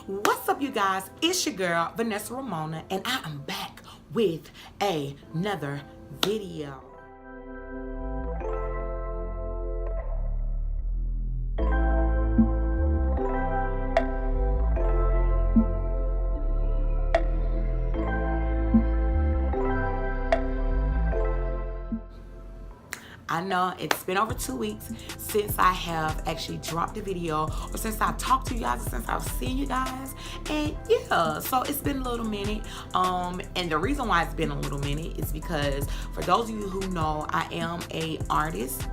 What's up, you guys? It's your girl Vanessa Ramona, and I am back with another video. I know it's been over 2 weeks since I have actually dropped a video, or since I talked to you guys, or since I've seen you guys. And yeah, so it's been a little minute. And the reason why it's been a little minute is because, for those of you who know, I am an artist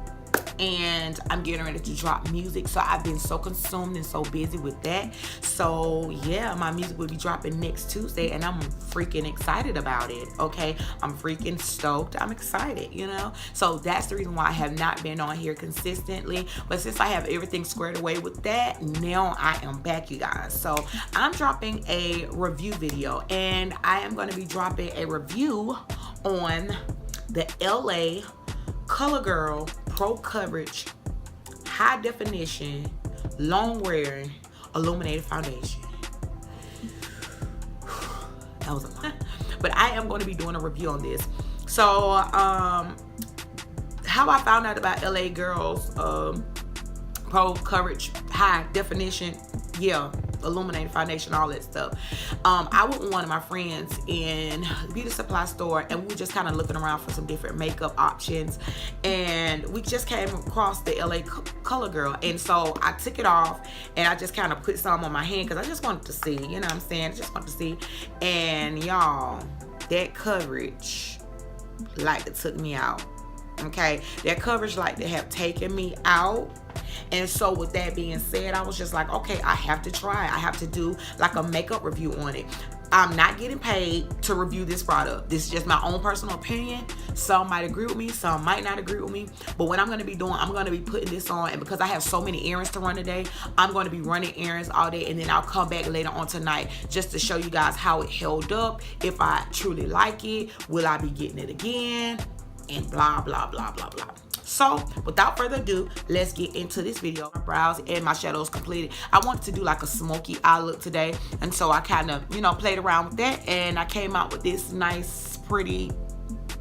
and I'm getting ready to drop music, so I've been so consumed and so busy with that. So yeah, my music will be dropping next Tuesday, and I'm freaking excited about it. Okay, I'm freaking stoked. I'm excited, you know. So that's the reason why I have not been on here consistently. But since I have everything squared away with that, now I am back, you guys. So I'm dropping a review video, and I am going to be dropping a review on the LA Color Girl Pro Coverage High Definition Long Wearing Illuminated Foundation. That was a lot. But I am going to be doing a review on this. So how I found out about LA Girls Pro Coverage High Definition, yeah, illuminated foundation, all that stuff. I went with one of my friends in the beauty supply store, and we were just kind of looking around for some different makeup options, and we just came across the LA Color Girl. And so I took it off and I just kind of put some on my hand because I just wanted to see, you know what I'm saying? I just wanted to see. And y'all, that coverage like it took me out. Okay, that coverage like to have taken me out. And so with that being said, I was just like, okay, I have to try. I have to do like a makeup review on it. I'm not getting paid to review this product. This is just my own personal opinion. Some might agree with me, some might not agree with me. But what I'm going to be doing, I'm going to be putting this on, and because I have so many errands to run today, I'm going to be running errands all day, and then I'll come back later on tonight just to show you guys how it held up, if I truly like it, will I be getting it again, and blah, blah, blah, blah, blah. So without further ado, let's get into this video. My brows and my shadows completed. I wanted to do like a smoky eye look today, and so I kind of, you know, played around with that, and I came out with this nice, pretty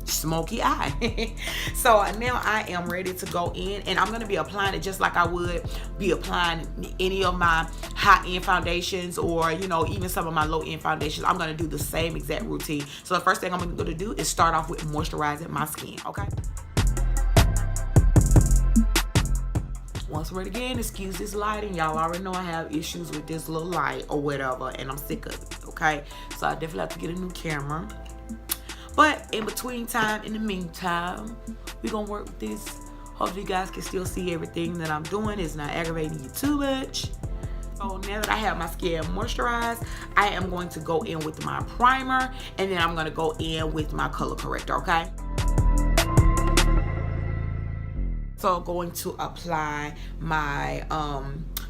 smoky eye. So now I am ready to go in, and I'm going to be applying it just like I would be applying any of my high-end foundations, or, you know, even some of my low-end foundations. I'm going to do the same exact routine. So the first thing I'm going to do is start off with moisturizing my skin, okay? Once we're again, excuse this lighting. Y'all already know I have issues with this little light or whatever, and I'm sick of it, okay? So I definitely have to get a new camera. But in between time, in the meantime, we're gonna work with this. Hopefully you guys can still see everything that I'm doing. It's not aggravating you too much. So now that I have my skin moisturized, I am going to go in with my primer, and then I'm gonna go in with my color corrector, okay? So going to apply my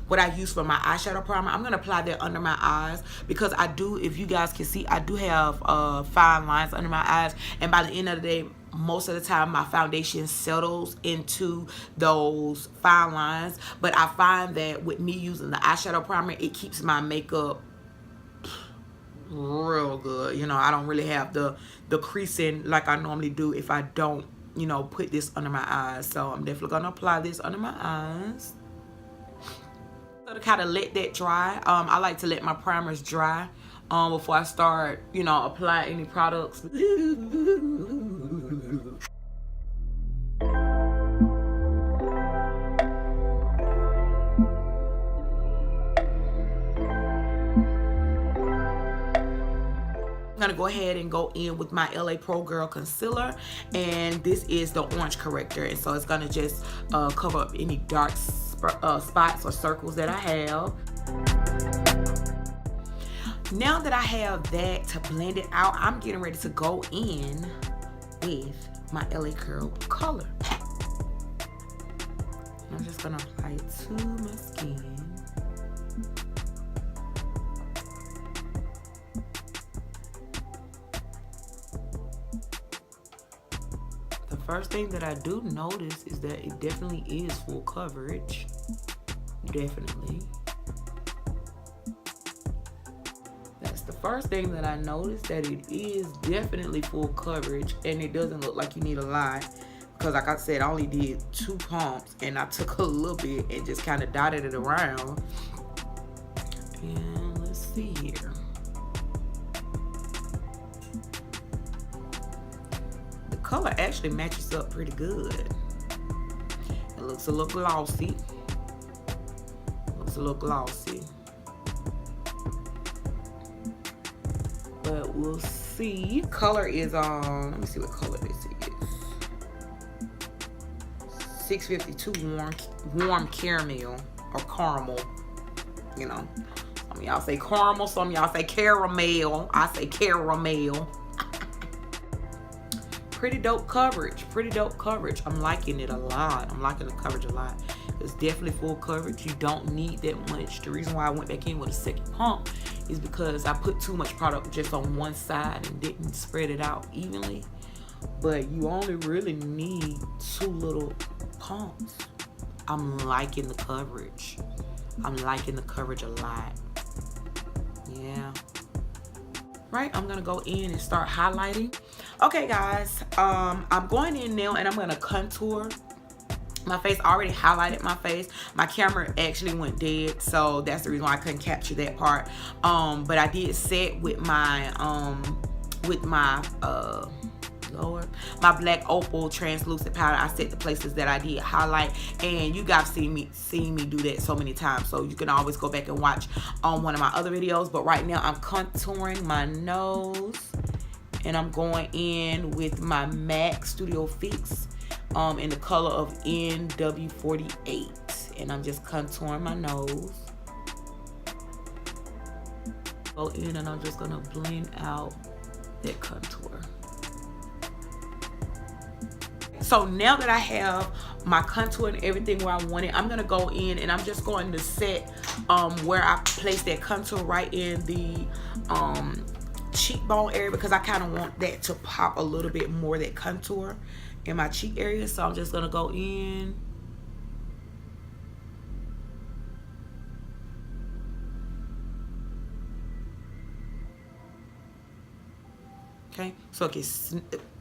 what I use for my eyeshadow primer. I'm gonna apply that under my eyes because I do, if you guys can see, I do have fine lines under my eyes, and by the end of the day, most of the time my foundation settles into those fine lines. But I find that with me using the eyeshadow primer, it keeps my makeup real good. You know, I don't really have the creasing like I normally do if I don't, you know, put this under my eyes. So I'm definitely gonna apply this under my eyes. So to kind of let that dry, I like to let my primers dry before I start, you know, apply any products. I'm gonna go ahead and go in with my LA Pro Girl concealer, and this is the orange corrector, and so it's gonna just cover up any dark spots or circles that I have. Now that I have that to blend it out, I'm getting ready to go in with my LA Girl color. I'm just gonna apply it to my skin. The first thing that I do notice is that it definitely is full coverage. Definitely. the first thing that I noticed that it is definitely full coverage, and it doesn't look like you need a lot, because like I said, I only did 2 pumps, and I took a little bit and just kind of dotted it around. And let's see here. The color actually matches up pretty good. It looks a little glossy. Looks a little glossy. But we'll see. Color is on, let me see what color this is. 652 warm caramel, or caramel. You know, some of y'all say caramel, some of y'all say caramel. I say caramel. Pretty dope coverage. Pretty dope coverage. I'm liking it a lot. I'm liking the coverage a lot. It's definitely full coverage. You don't need that much. The reason why I went back in with a second pump is because I put too much product just on one side and didn't spread it out evenly. But you only really need 2 little pumps. I'm liking the coverage. I'm liking the coverage a lot. Yeah. Right, I'm gonna go in and start highlighting. Okay, guys, I'm going in now and I'm gonna contour my face. I already highlighted my face. My camera actually went dead, so that's the reason why I couldn't capture that part. But I did set with my my black opal translucent powder. I set the places that I did highlight, and you guys seen me do that so many times, so you can always go back and watch on one of my other videos. But right now I'm contouring my nose, and I'm going in with my MAC Studio Fix in the color of NW48, and I'm just contouring my nose. Go in and I'm just gonna blend out that contour. So now that I have my contour and everything where I want it, I'm gonna go in and I'm just going to set where I place that contour right in the cheekbone area, because I kind of want that to pop a little bit more, that contour in my cheek area. So I'm just gonna go in. Okay, so it can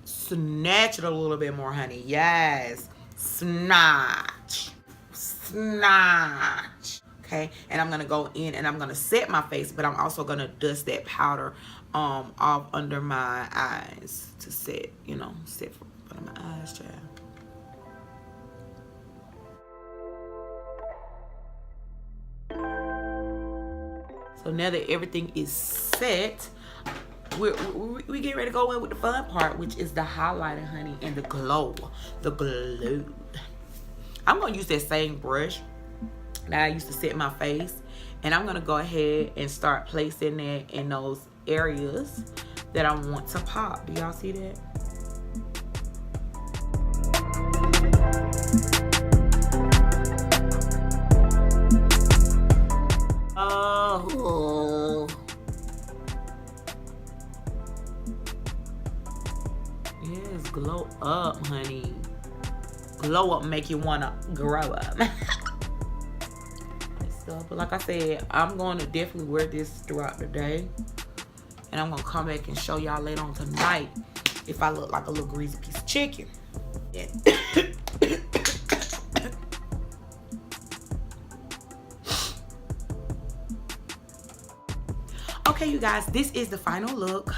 snatch it a little bit more, honey. Yes, snatch, snatch. Okay, and I'm gonna go in and I'm gonna set my face, but I'm also gonna dust that powder off under my eyes to set, you know, set for under my eyes, child. So now that everything is set, we get ready to go in with the fun part, which is the highlighter, honey, and the glow. The glow. I'm gonna use that same brush that I used to set my face, and I'm gonna go ahead and start placing that in those areas that I want to pop. Do y'all see that? Oh. Yes, glow up, honey. Glow up, make you wanna grow up. But like I said, I'm going to definitely wear this throughout the day, and I'm gonna come back and show y'all later on tonight if I look like a little greasy piece of chicken. Yeah. Okay, you guys, this is the final look.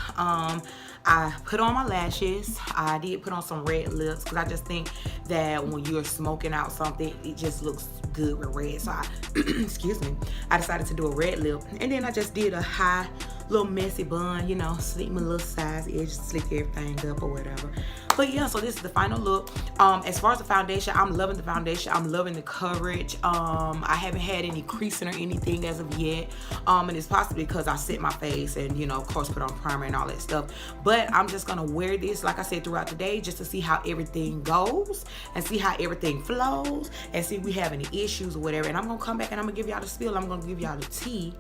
I put on my lashes. I did put on some red lips because I just think that when you're smoking out something, it just looks good with red. So I, excuse me, I decided to do a red lip. And then I just did a high, little messy bun, you know, slick my little size edge, slick everything up or whatever. But yeah, so this is the final look. As far as the foundation, I'm loving the foundation. I'm loving the coverage. I haven't had any creasing or anything as of yet. And it's possibly because I set my face and, you know, of course, put on primer and all that stuff. But I'm just going to wear this, like I said, throughout the day just to see how everything goes and see how everything flows and see if we have any issues or whatever. And I'm going to come back and I'm going to give y'all the spill. I'm going to give y'all the tea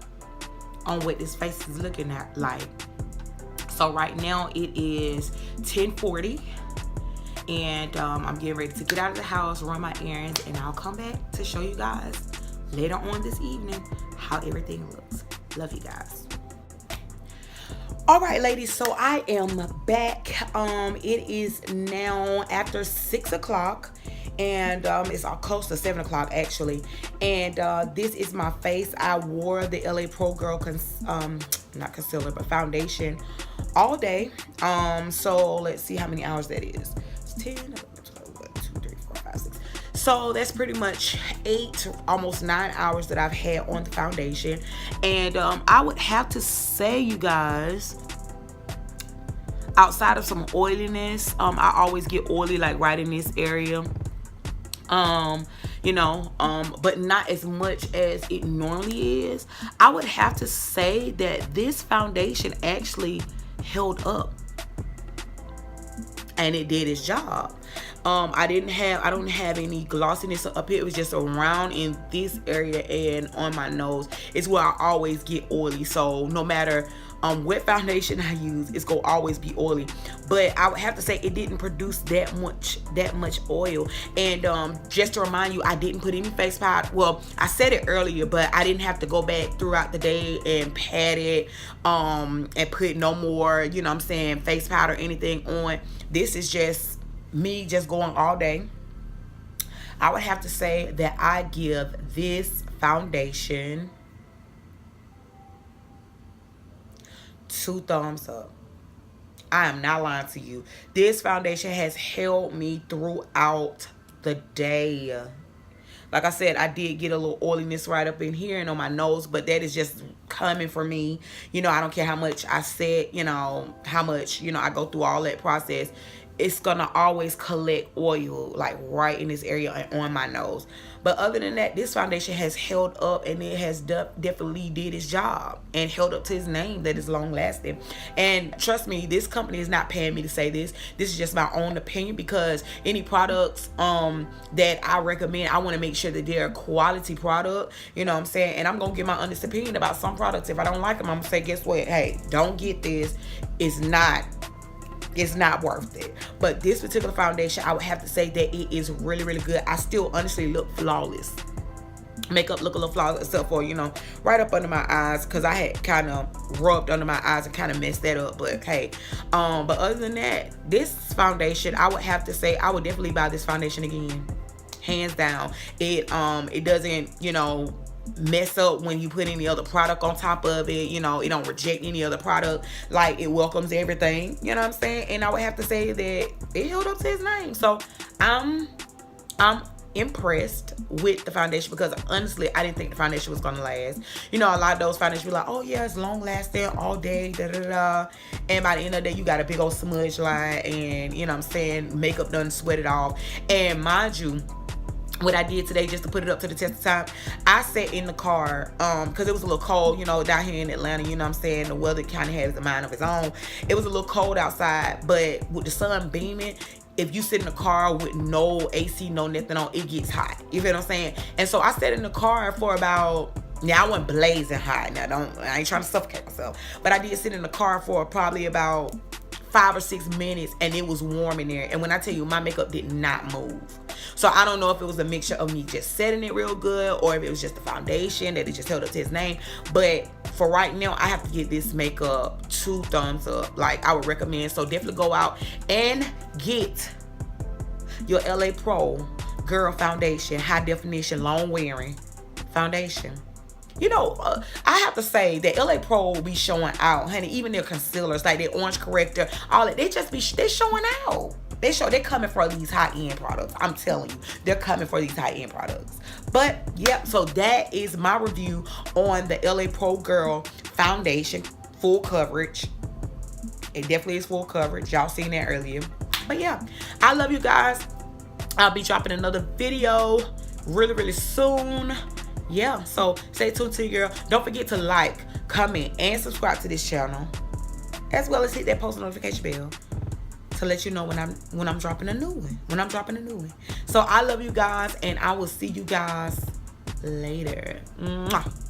on what this face is looking at like. So right now it is 10:40. And I'm getting ready to get out of the house, run my errands, and I'll come back to show you guys later on this evening how everything looks. Love you guys. All right, ladies, so I am back. It is now after 6 o'clock, and it's all close to 7 o'clock actually. And this is my face. I wore the LA Pro Girl not concealer but foundation all day. So let's see how many hours that is. It's 10, 11, 12, 1, 2, 3, 4, 5, 6. So that's pretty much 8, almost 9 hours that I've had on the foundation. And I would have to say, you guys, outside of some oiliness, I always get oily like right in this area. But not as much as it normally is. I would have to say that this foundation actually held up. And it did its job. I don't have any glossiness up here. It was just around in this area and on my nose. It's where I always get oily. So no matter what foundation I use, it's gonna always be oily. But I would have to say it didn't produce that much oil. And just to remind you, I didn't put any face powder. Well, I said it earlier, but I didn't have to go back throughout the day and pat it and put no more, face powder or anything on. This is just me just going all day. I would have to say that I give this foundation 2 thumbs up. I am not lying to you. This foundation has held me throughout the day. Like I said, I did get a little oiliness right up in here and on my nose, but that is just coming for me. I don't care how much I said, how much, I go through all that process. It's gonna always collect oil like right in this area and on my nose. But other than that, this foundation has held up, and it has definitely did its job and held up to its name that is long lasting. And trust me, this company is not paying me to say this. This is just my own opinion, because any products that I recommend, I want to make sure that they're a quality product. You know what I'm saying? And I'm gonna give my honest opinion about some products. If I don't like them, I'm gonna say, guess what? Hey, don't get this. It's not worth it. But this particular foundation, I would have to say that it is really, really good. I still honestly look flawless. Makeup look a little flawless, except for, right up under my eyes, because I had kind of rubbed under my eyes and kind of messed that up. But hey, but other than that, this foundation, I would have to say I would definitely buy this foundation again, hands down. It doesn't, mess up when you put any other product on top of it. It don't reject any other product. Like, it welcomes everything. You know what I'm saying? And I would have to say that it held up to its name. So I'm impressed with the foundation, because honestly, I didn't think the foundation was gonna last. A lot of those foundations be like, oh yeah, it's long lasting all day, and by the end of the day, you got a big old smudge line, and makeup done sweat it off. And mind you, what I did today, just to put it up to the test of time, I sat in the car because it was a little cold, down here in Atlanta. The weather kind of has a mind of its own. It was a little cold outside, but with the sun beaming, if you sit in the car with no AC, no nothing on, it gets hot. You feel what I'm saying? And so I sat in the car for about, I wasn't blazing hot. Now I ain't trying to suffocate myself, but I did sit in the car for probably about 5 or 6 minutes, and it was warm in there. And when I tell you, my makeup did not move. So I don't know if it was a mixture of me just setting it real good, or if it was just the foundation that it just held up to its name. But for right now, I have to give this makeup 2 thumbs up. Like, I would recommend. So definitely go out and get your LA Pro Girl foundation, high definition, long wearing foundation. I have to say that LA Pro will be showing out, honey. Even their concealers, like their orange corrector, all that, they're showing out. They're coming for these high-end products. I'm telling you, they're coming for these high-end products. But yep, so that is my review on the LA Pro Girl foundation, full coverage. It definitely is full coverage. Y'all seen that earlier. But yeah, I love you guys. I'll be dropping another video really, really soon. Yeah, so stay tuned to your girl. Don't forget to like, comment, and subscribe to this channel, as well as hit that post notification bell to let you know when I'm dropping a new one. So I love you guys, and I will see you guys later. Mwah.